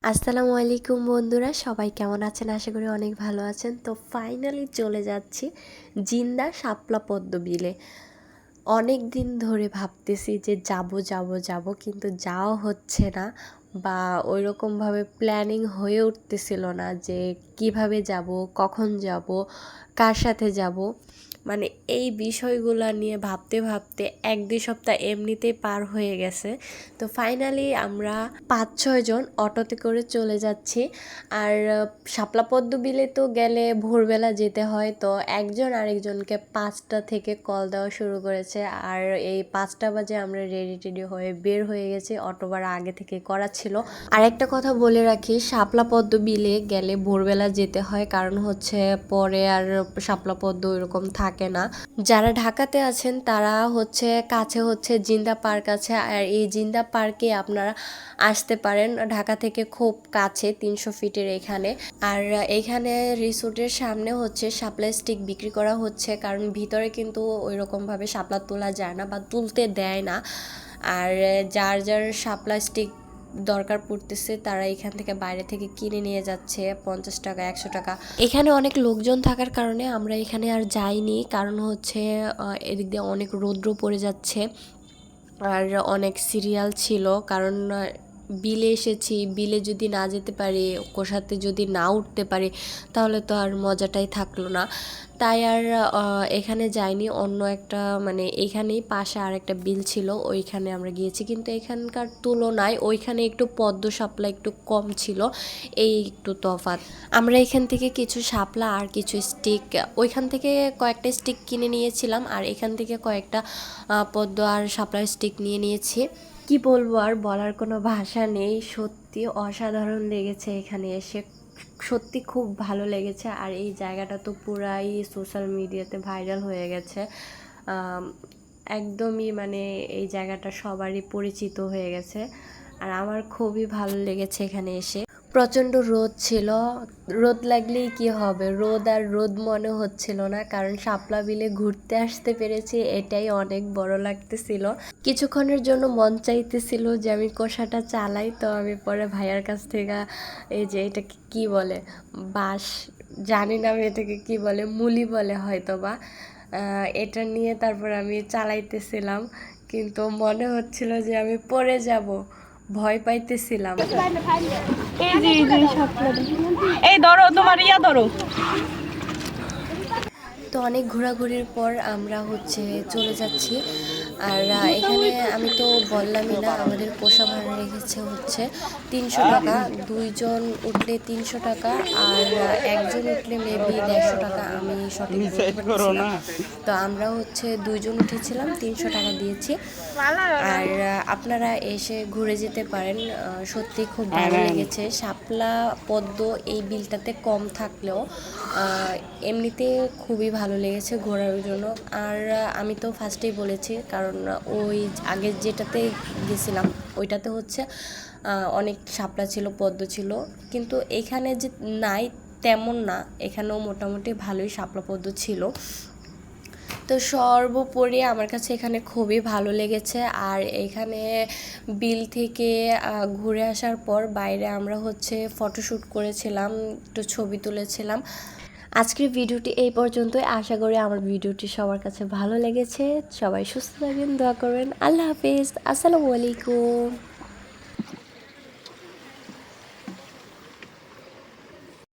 আসসালামু আলাইকুম বন্ধুরা, সবাই কেমন আছেন? আশা করি অনেক ভালো আছেন। তো ফাইনালি চলে যাচ্ছি জিন্দা শাপলা পদ্ম বিলে। অনেক দিন ধরে ভাবতেছি যে যাব যাব যাব, কিন্তু যাওয়া হচ্ছে না বা ওই রকমভাবে প্ল্যানিং হয়ে উঠতেছিল না যে কিভাবে যাব, কখন যাব, কার সাথে যাব। মানে এই বিষয়গুলো নিয়ে ভাবতে ভাবতে 1-2 সপ্তাহ এমনিতেই পার হয়ে গেছে। তো ফাইনালি আমরা 5-6 জন অটোতে করে চলে যাচ্ছি। আর শাপলা পদ্ম বিলে তো গেলে ভোরবেলা যেতে হয়, তো একজন আরেকজনকে 5টা থেকে কল দেওয়া শুরু করেছে। আর এই 5টা বাজে আমরা রেডি টেডি হয়ে বের হয়ে গেছি, অটো ভাড়া আগে থেকে করা ছিল। আর একটা কথা বলে রাখি, শাপলা পদ্ম বিলে গেলে ভোরবেলা যেতে হয়, কারণ হচ্ছে পরে আর শাপলা পদ্ম ওইরকম থাকে না। যারা ঢাকাতে আছেন তারা হচ্ছে কাছে হচ্ছে জিন্দা পার্ক আছে, আর এই জিন্দা পার্কে আপনারা আসতে পারেন। ঢাকা থেকে খুব কাছে, 300 ফিটের এখানে। আর এখানে রিসোর্টের সামনে হচ্ছে শাপলা স্টিক বিক্রি করা হচ্ছে, কারণ ভিতরে কিন্তু ওই রকমভাবে শাপলা তোলা যায় না বা তুলতে দেয় না। আর যার যার শাপলা স্টিক দরকার পড়তেছে তারা এখান থেকে বাইরে থেকে কিনে নিয়ে যাচ্ছে 50 টাকা 100 টাকা। এখানে অনেক লোকজন থাকার কারণে আমরা এখানে আর যাইনি, কারণ হচ্ছে এদিক দিয়ে অনেক রৌদ্র পড়ে যাচ্ছে আর অনেক সিরিয়াল ছিল। কারণ বিলে এসেছি, বিলে যদি না যেতে পারি, কোষাতে যদি না উঠতে পারি, তাহলে তো আর মজাটাই থাকলো না। তাই আর এখানে যাইনি। অন্য একটা মানে এইখানেই পাশে আর একটা বিল ছিল, ওইখানে আমরা গিয়েছি। কিন্তু এখানকার তুলনায় ওইখানে একটু পদ্ম শাপলা একটু কম ছিল, এই একটু তফাৎ। আমরা এখান থেকে কিছু শাপলা আর কিছু স্টিক, ওইখান থেকে কয়েকটা স্টিক কিনে নিয়েছিলাম, আর এখান থেকে কয়েকটা পদ্ম আর শাপলার স্টিক নিয়ে নিয়েছি। কি বলবো, আর বলার কোনো ভাষা নেই। সত্যি অসাধারণ লেগেছে এখানে এসে, সত্যি খুব ভালো লেগেছে। আর এই জায়গাটা তো পুরাই সোশ্যাল মিডিয়াতে ভাইরাল হয়ে গেছে, একদমই মানে এই জায়গাটা সবারই পরিচিত হয়ে গেছে। আর আমার খুবই ভালো লেগেছে এখানে এসে। প্রচণ্ড রোদ ছিল, রোদ লাগলেই কি হবে, রোদ আর রোদ মনে হচ্ছিল না, কারণ শাপলা বিলে ঘুরতে আসতে পেরেছি, এটাই অনেক বড় লাগতেছিল। কিছুক্ষণের জন্য মন চাইতেছিল যে আমি কোষাটা চালাই, তো আমি পরে ভাইয়ার কাছ থেকে এই যে এটাকে কি বলে, বাঁশ, জানি না আমি এটাকে কি বলে, মুলি বলে হয়তো বা, এটা নিয়ে তারপর আমি চালাইতেছিলাম, কিন্তু মনে হচ্ছিল যে আমি পড়ে যাব, ভয় পাইতেছিলাম। এই ধরো তোমার ইয়া ধরো। তো অনেক ঘোরাঘুরির পর আমরা হচ্ছে চলে যাচ্ছি। আর এখানে আমি তো বললামই না, আমাদের কোষা ভাড়া রেখেছে হচ্ছে 300 টাকা, 2 জন উঠলে 300 টাকা, আর একজন উঠলে মেবি 150 টাকা, আমি সঠিক বলতে পারছি না। তো আমরা হচ্ছে 2 জন উঠেছিলাম, 300 টাকা দিয়েছি। আর আপনারা এসে ঘুরে যেতে পারেন, সত্যি খুব ভালো লেগেছে। শাপলা পদ্ম এই বিলটাতে কম থাকলেও এমনিতে খুবই ভালো লেগেছে ঘোরার জন্য। আর আমি তো ফার্স্টেই বলেছি, কারণ ওই আগের যেটাতে গেছিলাম ওইটাতে হচ্ছে অনেক শাপলা ছিল, পদ্ম ছিল, কিন্তু এখানে যে নাই তেমন না, এখানেও মোটামুটি ভালোই শাপলা পদ্ম ছিল। তো সর্বোপরি আমার কাছে এখানে খুবই ভালো লেগেছে। আর এখানে বিল থেকে ঘুরে আসার পর বাইরে আমরা হচ্ছে ফটোশ্যুট করেছিলাম, একটু ছবি তুলেছিলাম। আজকের ভিডিওটি এই পর্যন্তই। আশা করি আমার ভিডিওটি সবার কাছে ভালো লেগেছে। সবাই সুস্থ থাকবেন, দোয়া করবেন। আল্লাহ হাফিজ, আসসালামু আলাইকুম।